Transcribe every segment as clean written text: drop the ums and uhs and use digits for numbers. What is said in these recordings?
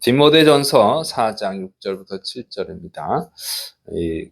디모데전서 4장 6절부터 7절입니다. 이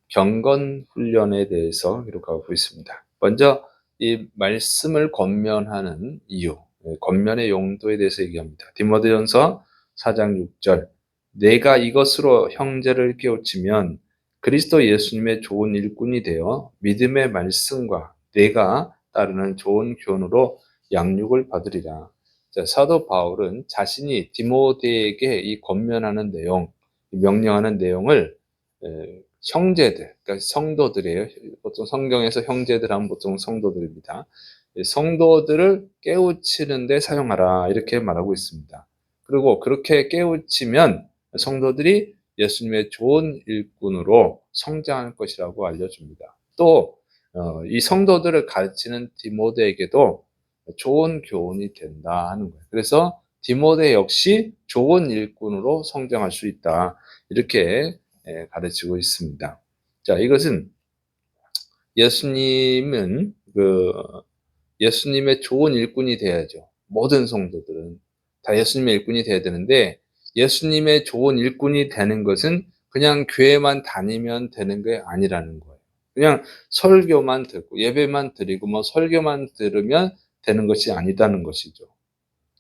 경건 훈련에 대해서 기록하고 있습니다. 먼저 이 말씀을 권면하는 이유, 권면의 용도에 대해서 얘기합니다. 디모데전서 4장 6절, 내가 이것으로 형제를 깨우치면 그리스도 예수님의 좋은 일꾼이 되어 믿음의 말씀과 내가 따르는 좋은 교훈으로 양육을 받으리라. 자, 사도 바울은 자신이 디모데에게 이 권면하는 내용, 명령하는 내용을 형제들, 그러니까 성도들이에요. 보통 성경에서 형제들 하면 보통 성도들입니다. 성도들을 깨우치는 데 사용하라 이렇게 말하고 있습니다. 그리고 그렇게 깨우치면 성도들이 예수님의 좋은 일꾼으로 성장할 것이라고 알려줍니다. 또 이 성도들을 가르치는 디모데에게도 좋은 교훈이 된다 하는 거예요. 그래서 디모데 역시 좋은 일꾼으로 성장할 수 있다. 이렇게 가르치고 있습니다. 자, 이것은 예수님은 예수님의 좋은 일꾼이 돼야죠. 모든 성도들은 다 예수님의 일꾼이 돼야 되는데 예수님의 좋은 일꾼이 되는 것은 그냥 교회만 다니면 되는 게 아니라는 거예요. 그냥 설교만 듣고 예배만 드리고 뭐 설교만 들으면 되는 것이 아니다는 것이죠.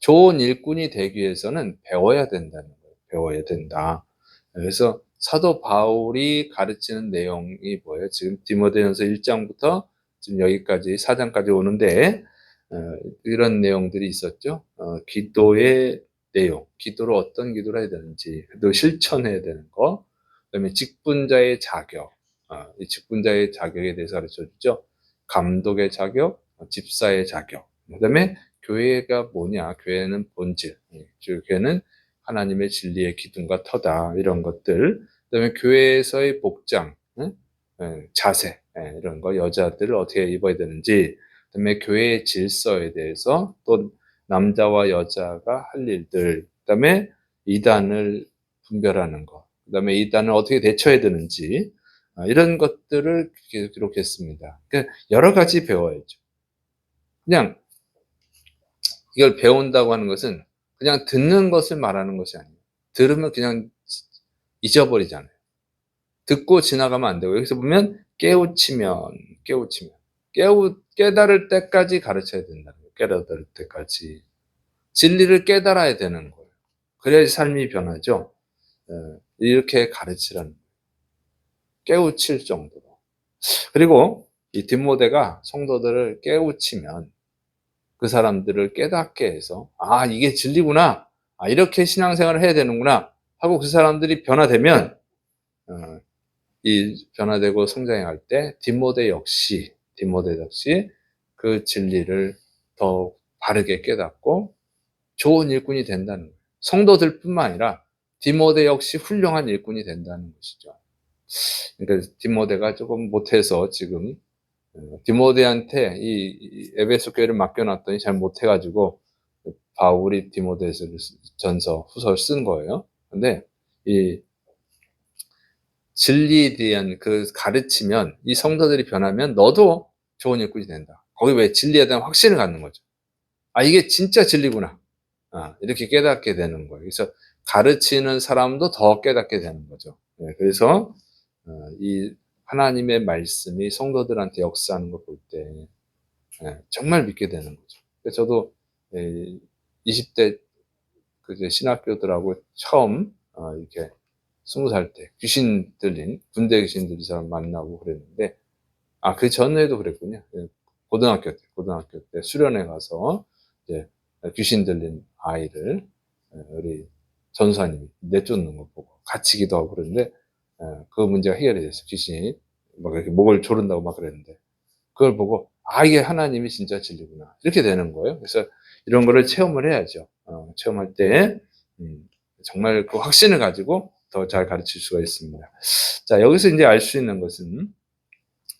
좋은 일꾼이 되기 위해서는 배워야 된다는 거예요. 배워야 된다. 그래서 사도 바울이 가르치는 내용이 뭐예요? 지금 디모데전서 1장부터 지금 여기까지 4장까지 오는데 이런 내용들이 있었죠. 기도의 내용, 기도를 어떤 기도를 해야 되는지, 또 실천해야 되는 거, 그다음에 직분자의 자격, 이 직분자의 자격에 대해서 가르쳐 주죠. 감독의 자격, 집사의 자격, 그다음에 교회가 뭐냐? 교회는 본질, 즉 교회는 하나님의 진리의 기둥과 터다 이런 것들, 그다음에 교회에서의 복장, 자세 이런 거, 여자들을 어떻게 입어야 되는지, 그다음에 교회의 질서에 대해서, 또 남자와 여자가 할 일들, 그다음에 이단을 분별하는 거, 그다음에 이단을 어떻게 대처해야 되는지 이런 것들을 기록했습니다. 그러니까 여러 가지 배워야죠. 그냥 이걸 배운다고 하는 것은 그냥 듣는 것을 말하는 것이 아니에요. 들으면 그냥 잊어버리잖아요. 듣고 지나가면 안 되고, 여기서 보면 깨우치면 깨달을 때까지 가르쳐야 된다는 거예요. 깨달을 때까지 진리를 깨달아야 되는 거예요. 그래야 삶이 변하죠. 이렇게 가르치라는 거예요. 깨우칠 정도로. 그리고 이 디모데가 성도들을 깨우치면 그 사람들을 깨닫게 해서 이게 진리구나, 이렇게 신앙생활을 해야 되는구나 하고 그 사람들이 변화되면 이 변화되고 성장할 때 디모데 역시 그 진리를 더 바르게 깨닫고 좋은 일꾼이 된다는 거예요. 성도들뿐만 아니라 디모데 역시 훌륭한 일꾼이 된다는 것이죠. 그러니까 디모데가 조금 못해서 지금 디모데한테 이 에베소 교회를 맡겨놨더니 잘 못해가지고 바울이 디모데전서 후서를 쓴 거예요. 근데 이 진리에 대한 그 가르치면 이 성도들이 변하면 너도 좋은 일꾼이 된다. 거기 왜 진리에 대한 확신을 갖는 거죠. 이게 진짜 진리구나. 이렇게 깨닫게 되는 거예요. 그래서 가르치는 사람도 더 깨닫게 되는 거죠. 그래서 이 하나님의 말씀이 성도들한테 역사하는 걸 볼 때 정말 믿게 되는 거죠. 그래서 저도 20대 신학교들하고 처음 이렇게 20살 때 귀신 들린, 군대 귀신 들린 사람 만나고 그랬는데, 그 전에도 그랬군요. 고등학교 때 수련회 가서 이제 귀신 들린 아이를 우리 전사님이 내쫓는 거 보고 같이 기도하고 그랬는데, 그 문제가 해결이 됐어요. 귀신이 막 이렇게 목을 조른다고 막 그랬는데, 그걸 보고 이게 하나님이 진짜 진리구나 이렇게 되는 거예요. 그래서 이런 거를 체험을 해야죠. 체험할 때 정말 그 확신을 가지고 더 잘 가르칠 수가 있습니다. 자, 여기서 이제 알 수 있는 것은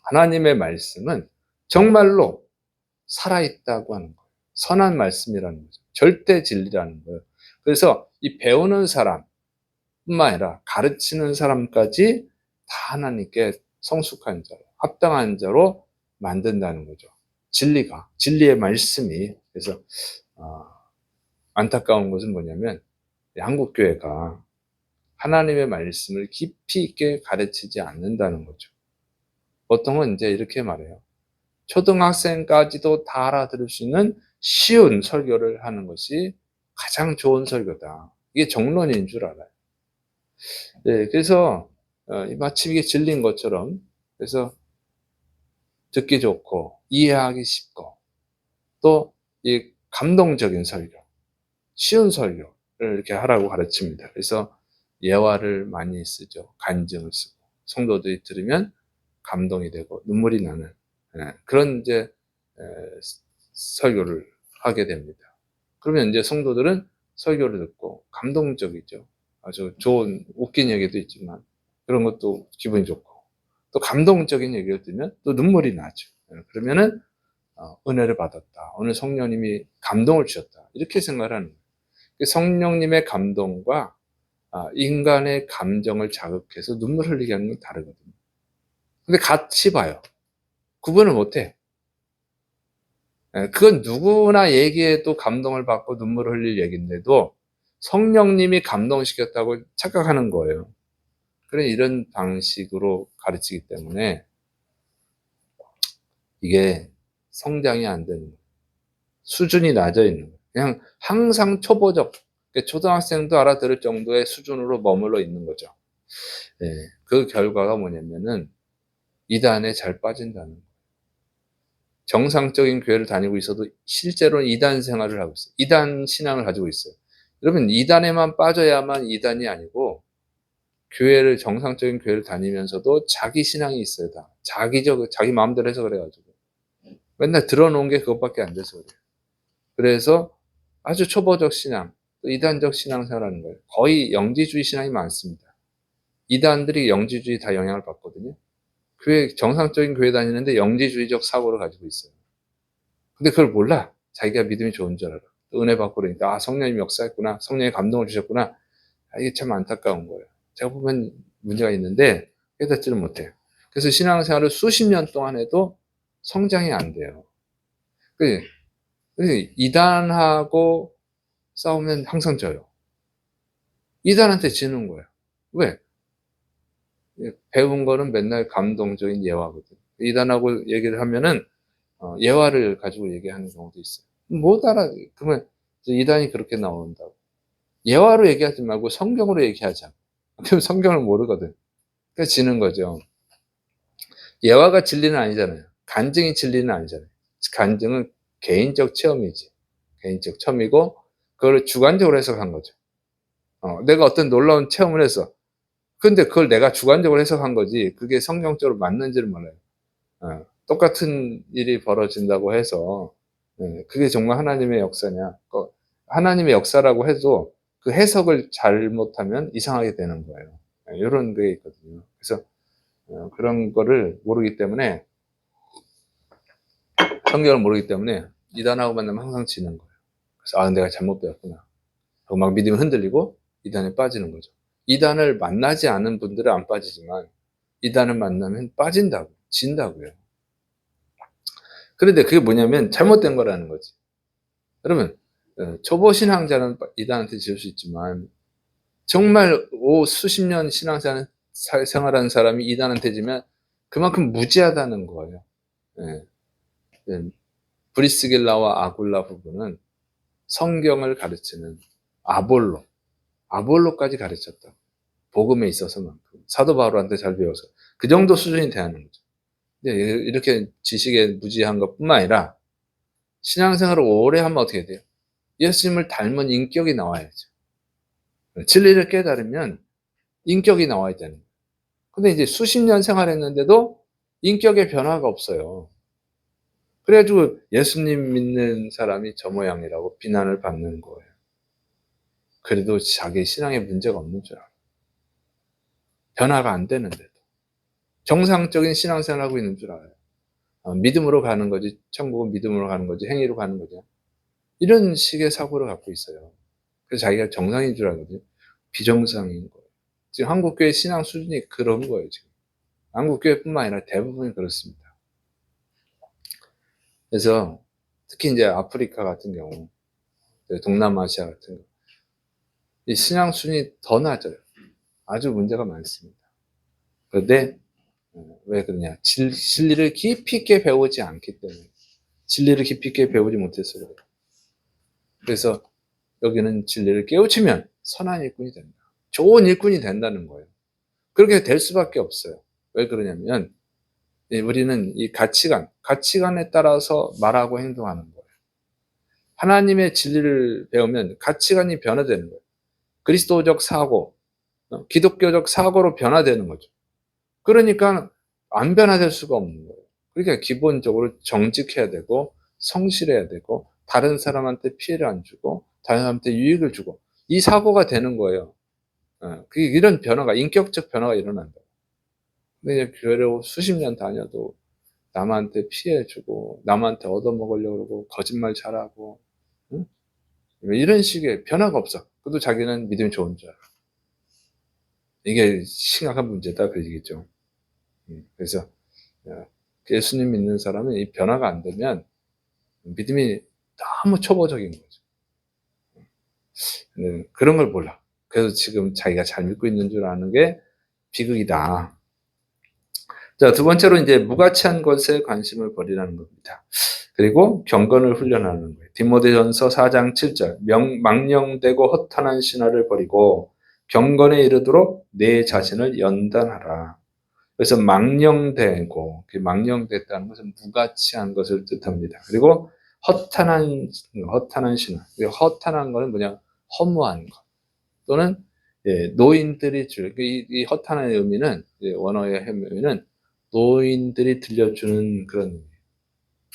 하나님의 말씀은 정말로 살아있다고 하는 거예요. 선한 말씀이라는 거죠. 절대 진리라는 거예요. 그래서 이 배우는 사람뿐만 아니라 가르치는 사람까지 다 하나님께 성숙한 자로, 합당한 자로 만든다는 거죠. 진리의 말씀이. 그래서 안타까운 것은 뭐냐면 한국 교회가 하나님의 말씀을 깊이 있게 가르치지 않는다는 거죠. 보통은 이제 이렇게 말해요. 초등학생까지도 다 알아들을 수 있는 쉬운 설교를 하는 것이 가장 좋은 설교다. 이게 정론인 줄 알아요. 네, 그래서 마치 이게 진리인 것처럼, 그래서 듣기 좋고 이해하기 쉽고 또 이 감동적인 설교, 쉬운 설교를 이렇게 하라고 가르칩니다. 그래서 예화를 많이 쓰죠. 간증을 쓰고 성도들이 들으면 감동이 되고 눈물이 나는 그런 이제 설교를 하게 됩니다. 그러면 이제 성도들은 설교를 듣고 감동적이죠. 아주 좋은 웃긴 얘기도 있지만 그런 것도 기분이 좋고 또 감동적인 얘기를 들으면 또 눈물이 나죠. 그러면은 은혜를 받았다. 오늘 성령님이 감동을 주셨다. 이렇게 생각을 하는 거예요. 성령님의 감동과 인간의 감정을 자극해서 눈물 흘리게 하는 건 다르거든요. 근데 같이 봐요. 구분을 못해. 그건 누구나 얘기해도 감동을 받고 눈물을 흘릴 얘기인데도 성령님이 감동시켰다고 착각하는 거예요. 그래 이런 방식으로 가르치기 때문에 이게 성장이 안 되는 거예요. 수준이 낮아 있는 거예요. 그냥 항상 초보적, 초등학생도 알아들을 정도의 수준으로 머물러 있는 거죠. 그 결과가 뭐냐면은 이단에 잘 빠진다는 거예요. 정상적인 교회를 다니고 있어도 실제로는 이단 생활을 하고 있어요. 이단 신앙을 가지고 있어요. 여러분 이단에만 빠져야만 이단이 아니고 정상적인 교회를 다니면서도 자기 신앙이 있어요. 다 자기 마음대로 해서 그래가지고 맨날 들어놓은 게 그것밖에 안 돼서 그래요. 그래서 아주 초보적 신앙, 또 이단적 신앙생활하는 거예요. 거의 영지주의 신앙이 많습니다. 이단들이 영지주의 다 영향을 받거든요. 정상적인 교회 다니는데 영지주의적 사고를 가지고 있어요. 근데 그걸 몰라. 자기가 믿음이 좋은 줄 알아. 은혜 받고 그러니까 성령님이 역사했구나. 성령의 감동을 주셨구나. 이게 참 안타까운 거예요. 제가 보면 문제가 있는데 깨닫지를 못해요. 그래서 신앙생활을 수십 년 동안 해도 성장이 안 돼요. 이단하고 싸우면 항상 져요. 이단한테 지는 거예요. 왜? 배운 거는 맨날 감동적인 예화거든. 이단하고 얘기를 하면은 예화를 가지고 얘기하는 경우도 있어요. 못 알아. 그러면 이단이 그렇게 나온다고. 예화로 얘기하지 말고 성경으로 얘기하자. 그럼 성경을 모르거든. 그러니까 지는 거죠. 예화가 진리는 아니잖아요. 간증이 진리는 아니잖아요. 간증은 개인적 체험이지. 개인적 체험이고 그걸 주관적으로 해석한 거죠. 내가 어떤 놀라운 체험을 해서 근데 그걸 내가 주관적으로 해석한 거지 그게 성경적으로 맞는지를 몰라요. 똑같은 일이 벌어진다고 해서 그게 정말 하나님의 역사냐. 하나님의 역사라고 해도 그 해석을 잘못하면 이상하게 되는 거예요. 이런 게 있거든요. 그래서 그런 거를 모르기 때문에 성경을 모르기 때문에 이단하고 만나면 항상 지는 거예요. 그래서 내가 잘못 배웠구나. 하고 막 믿음이 흔들리고 이단에 빠지는 거죠. 이단을 만나지 않은 분들은 안 빠지지만 이단을 만나면 빠진다고, 진다고요. 그런데 그게 뭐냐면 잘못된 거라는 거지. 그러면 초보 신앙자는 이단한테 지을 수 있지만 정말 수십 년 생활하는 사람이 이단한테 지면 그만큼 무지하다는 거예요. 예. 예. 브리스길라와 아굴라 부부는 성경을 가르치는 아볼로까지 가르쳤다. 복음에 있어서만큼 사도 바울한테 잘 배워서 그 정도 수준이 돼야하는 거죠. 이렇게 지식에 무지한 것뿐만 아니라 신앙생활을 오래 하면 어떻게 돼요? 예수님을 닮은 인격이 나와야죠. 진리를 깨달으면 인격이 나와야 되는 거예요. 근데 이제 수십 년 생활했는데도 인격의 변화가 없어요. 그래가지고 예수님 믿는 사람이 저 모양이라고 비난을 받는 거예요. 그래도 자기 신앙에 문제가 없는 줄 알아요. 변화가 안 되는데도. 정상적인 신앙생활을 하고 있는 줄 알아요. 믿음으로 가는 거지, 천국은 믿음으로 가는 거지, 행위로 가는 거지. 이런 식의 사고를 갖고 있어요. 그래서 자기가 정상인 줄 알거든요. 비정상인 거예요. 지금 한국교회 신앙 수준이 그런 거예요, 지금. 한국교회뿐만 아니라 대부분이 그렇습니다. 그래서 특히 이제 아프리카 같은 경우, 동남아시아 같은 경우, 이 신앙 수준이 더 낮아요. 아주 문제가 많습니다. 그런데 왜 그러냐? 진리를 깊이 있게 배우지 않기 때문에. 진리를 깊이 있게 배우지 못해서 그래요. 그래서 여기는 진리를 깨우치면 선한 일꾼이 된다. 좋은 일꾼이 된다는 거예요. 그렇게 될 수밖에 없어요. 왜 그러냐면 우리는 이 가치관에 따라서 말하고 행동하는 거예요. 하나님의 진리를 배우면 가치관이 변화되는 거예요. 그리스도적 사고, 기독교적 사고로 변화되는 거죠. 그러니까 안 변화될 수가 없는 거예요. 그러니까 기본적으로 정직해야 되고 성실해야 되고 다른 사람한테 피해를 안 주고 다른 사람한테 유익을 주고 이 사고가 되는 거예요. 이런 변화가 인격적 변화가 일어난다. 근데 교회를 수십 년 다녀도 남한테 피해 주고 남한테 얻어먹으려고 그러고 거짓말 잘하고 응? 이런 식의 변화가 없어. 그래도 자기는 믿음이 좋은 줄 알아. 이게 심각한 문제다 그 얘기죠. 그래서 예수님 믿는 사람은 이 변화가 안 되면 믿음이 너무 초보적인 거죠. 그런 걸 몰라. 그래서 지금 자기가 잘 믿고 있는 줄 아는 게 비극이다. 자, 두 번째로 이제 무가치한 것에 관심을 버리라는 겁니다. 그리고 경건을 훈련하는 거예요. 디모데전서 4장 7절 망령되고 허탄한 신화를 버리고 경건에 이르도록 내 자신을 연단하라. 그래서 망령되고 망령됐다는 것은 무가치한 것을 뜻합니다. 그리고 허탄한 신화. 허탄한 것은 뭐냐? 허무한 것 또는 노인들이 이 허탄한 의미는 원어의 의미는 노인들이 들려주는 그런 의미예요.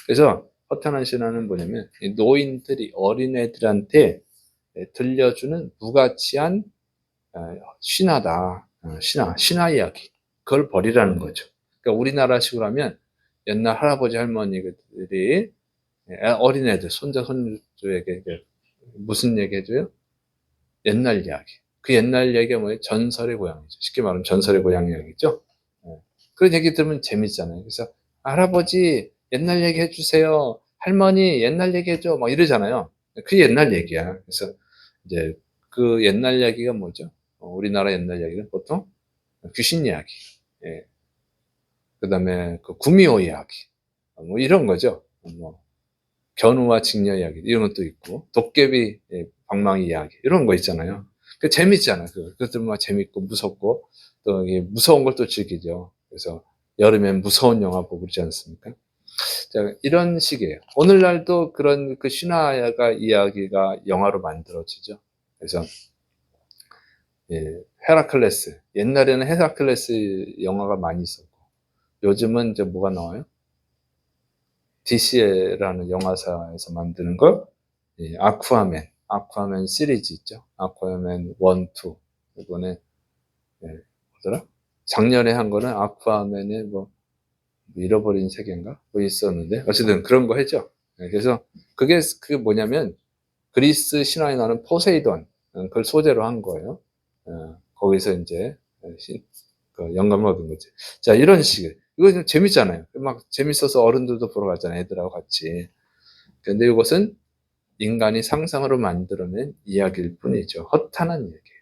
그래서 허탄한 신화는 뭐냐면 노인들이 어린애들한테 들려주는 무가치한 신화다. 신화 이야기. 그걸 버리라는 거죠. 그러니까 우리나라식으로 하면 옛날 할아버지 할머니들이 어린애들 손자 손주에게 무슨 얘기 해줘요? 옛날 이야기. 그 옛날 이야기가 뭐예요? 전설의 고향이죠. 쉽게 말하면 전설의 고향 이야기죠. 그런 얘기 들으면 재밌잖아요. 그래서 할아버지 옛날 얘기 해주세요. 할머니 옛날 얘기 해줘. 막 이러잖아요. 그 옛날 얘기야. 그래서 이제 그 옛날 이야기가 뭐죠? 우리나라 옛날 이야기는 보통 귀신 이야기, 예. 그다음에 그 구미호 이야기, 뭐 이런 거죠. 뭐 견우와 직녀 이야기 이런 것도 있고 도깨비 방망이 이야기 이런 거 있잖아요. 그 재밌잖아요. 그것들 막 재밌고 무섭고 또 이게 무서운 걸 또 즐기죠. 그래서 여름엔 무서운 영화 보고 그러지 않습니까? 자, 이런 식이에요. 오늘날도 그런 그 신화가 이야기가 영화로 만들어지죠. 그래서 헤라클레스 옛날에는 헤라클레스 영화가 많이 있었고 요즘은 이제 뭐가 나와요? DC라는 영화사에서 만드는 거, 아쿠아맨 시리즈 있죠. 아쿠아맨 1, 2. 이번에, 뭐더라? 작년에 한 거는 아쿠아맨의 뭐, 잃어버린 세계인가? 뭐 있었는데, 어쨌든 그런 거 했죠. 그래서 그게 뭐냐면, 그리스 신화에 나오는 포세이돈, 그걸 소재로 한 거예요. 거기서 이제, 그 영감을 얻은 거지. 자, 이런 식의. 이거 좀 재밌잖아요. 막 재밌어서 어른들도 보러 가잖아요. 애들하고 같이. 근데 이것은 인간이 상상으로 만들어낸 이야기일 뿐이죠. 허탄한 얘기예요.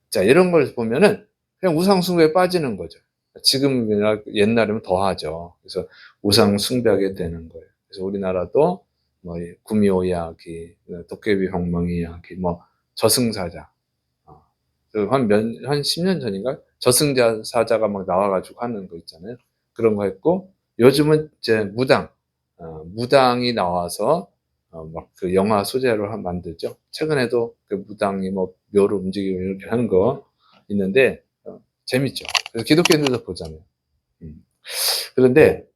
자, 이런 걸 보면은 그냥 우상숭배에 빠지는 거죠. 지금 옛날이면 더 하죠. 그래서 우상숭배하게 되는 거예요. 그래서 우리나라도 뭐 구미호 이야기, 도깨비 방망이 이야기, 뭐 저승사자. 한 10년 전인가? 저승사자가 막 나와가지고 하는 거 있잖아요. 그런 거 했고, 요즘은 이제 무당이 나와서, 막 그 영화 소재로 만들죠. 최근에도 그 무당이 뭐 묘를 움직이고 이렇게 하는 거 있는데, 재밌죠. 그래서 기독교인들도 보잖아요. 음. 그런데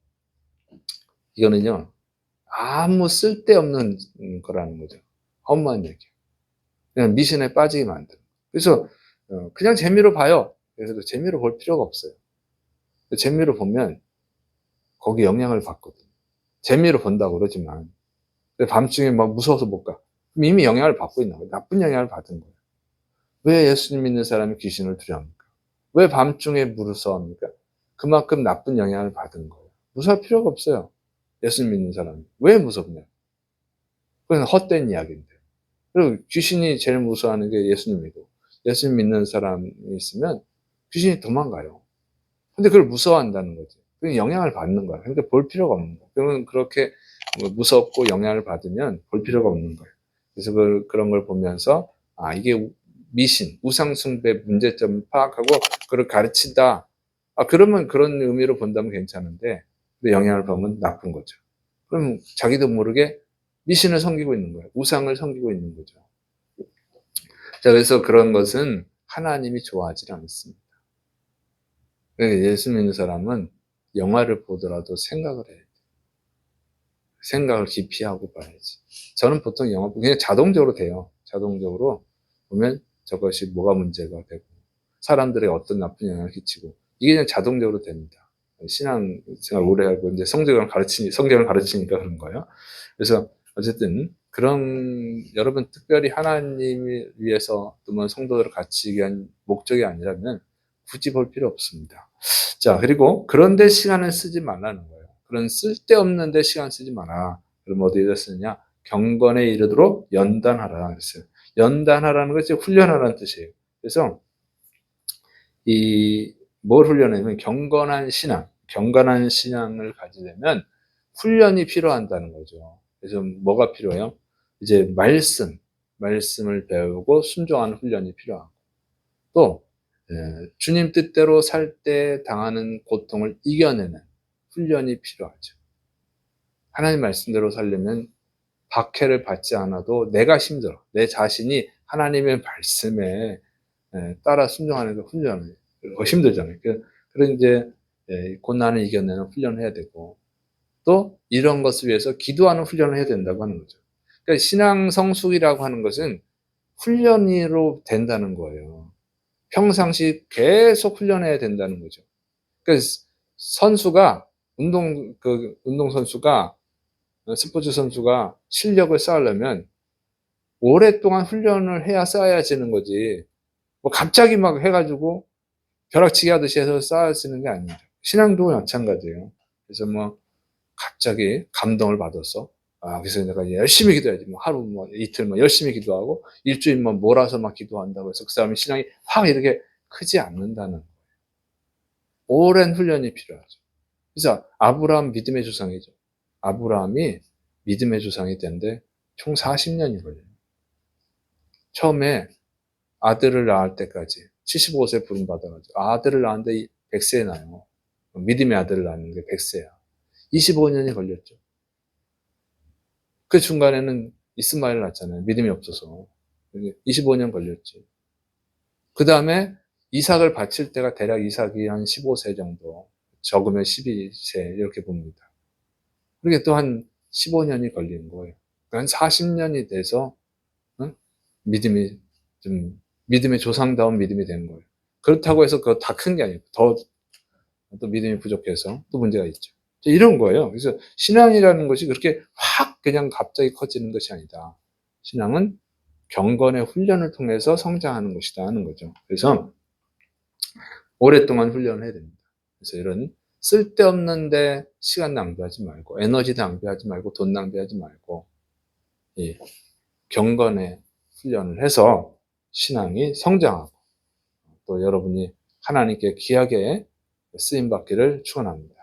이거는요, 아무 쓸데없는 거라는 거죠. 험한 얘기. 그냥 미신에 빠지게 만드는. 그래서 그냥 재미로 봐요. 그래서 재미로 볼 필요가 없어요. 재미로 보면 거기 영향을 받거든요. 재미로 본다고 그러지만 밤중에 막 무서워서 못 가. 그럼 이미 영향을 받고 있는 거예요. 나쁜 영향을 받은 거예요. 왜 예수님 믿는 사람이 귀신을 두려워합니까? 왜 밤중에 무서워합니까? 그만큼 나쁜 영향을 받은 거예요. 무서워할 필요가 없어요. 예수님 믿는 사람이. 왜 무섭냐? 그건 헛된 이야기인데. 그리고 귀신이 제일 무서워하는 게 예수님이고, 예수님 믿는 사람이 있으면 귀신이 도망가요. 근데 그걸 무서워한다는 거지. 그 영향을 받는 거야. 그러니까 볼 필요가 없는 거야. 그러면 그렇게 무섭고 영향을 받으면 볼 필요가 없는 거예요. 그래서 그런 걸 보면서, 아, 이게 미신, 우상숭배 문제점을 파악하고 그걸 가르친다. 아, 그러면 그런 의미로 본다면 괜찮은데, 근데 영향을 받으면 나쁜 거죠. 그럼 자기도 모르게 미신을 섬기고 있는 거예요. 우상을 섬기고 있는 거죠. 자, 그래서 그런 것은 하나님이 좋아하지 않습니다. 예수 믿는 사람은 영화를 보더라도 생각을 해야 돼. 생각을 깊이 하고 봐야지. 저는 보통 영화 그냥 자동적으로 돼요. 자동적으로 보면 저것이 뭐가 문제가 되고 사람들에게 어떤 나쁜 영향을 끼치고 이게 그냥 자동적으로 됩니다. 신앙생활 오래 하고 이제 성경을 가르치니까 그런 거예요. 그래서 어쨌든 그런 여러분 특별히 하나님을 위해서 또는 성도들을 갖추기 위한 목적이 아니라면 굳이 볼 필요 없습니다. 자, 그리고 그런데 시간을 쓰지 말라는 거예요. 그런 쓸데없는 데 시간 쓰지 마라. 그럼 어디에다 쓰느냐? 경건에 이르도록 연단하라 그랬어요. 연단하라는 것이 훈련하라는 뜻이에요. 그래서 뭘 훈련하냐면 경건한 신앙을 가지려면 훈련이 필요한다는 거죠. 그래서 뭐가 필요해요? 이제 말씀을 배우고 순종하는 훈련이 필요하고 또 주님 뜻대로 살 때 당하는 고통을 이겨내는 훈련이 필요하죠. 하나님 말씀대로 살려면 박해를 받지 않아도 내가 힘들어. 내 자신이 하나님의 말씀에 따라 순종하는 게 힘들잖아요. 그런 이제 고난을 이겨내는 훈련을 해야 되고 또 이런 것을 위해서 기도하는 훈련을 해야 된다고 하는 거죠. 그러니까 신앙 성숙이라고 하는 것은 훈련으로 된다는 거예요. 평상시 계속 훈련해야 된다는 거죠. 그러니까 선수가 운동 선수가 스포츠 선수가 실력을 쌓으려면 오랫동안 훈련을 해야 쌓아지는 거지. 뭐 갑자기 막 해가지고 벼락치기 하듯이 해서 쌓아지는 게 아니죠. 신앙도 마찬가지예요. 그래서 뭐 갑자기 감동을 받았어. 아, 그래서 내가 열심히 기도해야지. 뭐 하루, 뭐 이틀, 뭐 열심히 기도하고 일주일 뭐 몰아서 막 기도한다고 해서 그 사람의 신앙이 확 이렇게 크지 않는다는 오랜 훈련이 필요하죠. 그래서 아브라함 믿음의 조상이죠. 아브라함이 믿음의 조상이 되는데 총 40년이 걸려요. 처음에 아들을 낳을 때까지 75세 부름받아가지고 아들을 낳았는데 100세에 나요. 믿음의 아들을 낳는 게 100세야. 25년이 걸렸죠. 그 중간에는 이스마엘 낳았잖아요. 믿음이 없어서. 25년 걸렸지. 그 다음에 이삭을 바칠 때가 대략 이삭이 한 15세 정도, 적으면 12세 이렇게 봅니다. 그게 또 한 15년이 걸리는 거예요. 한 40년이 돼서 믿음이 믿음의 조상다운 믿음이 되는 거예요. 그렇다고 해서 그거 다 큰 게 아니에요. 또 믿음이 부족해서 또 문제가 있죠. 이런 거예요. 그래서 신앙이라는 것이 그렇게 확 그냥 갑자기 커지는 것이 아니다. 신앙은 경건의 훈련을 통해서 성장하는 것이다 하는 거죠. 그래서 오랫동안 훈련을 해야 됩니다. 그래서 이런 쓸데없는데 시간 낭비하지 말고 에너지 낭비하지 말고 돈 낭비하지 말고 경건의 훈련을 해서 신앙이 성장하고 또 여러분이 하나님께 귀하게 쓰임받기를 축원합니다.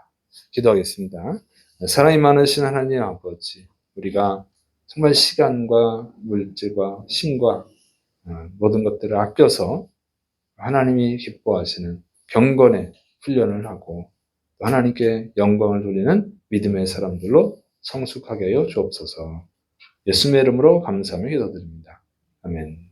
기도하겠습니다. 사랑이 많으신 하나님 아버지, 우리가 정말 시간과 물질과 힘과 모든 것들을 아껴서 하나님이 기뻐하시는 경건의 훈련을 하고 하나님께 영광을 돌리는 믿음의 사람들로 성숙하게 하여 주옵소서. 예수님의 이름으로 감사하며 기도드립니다. 아멘.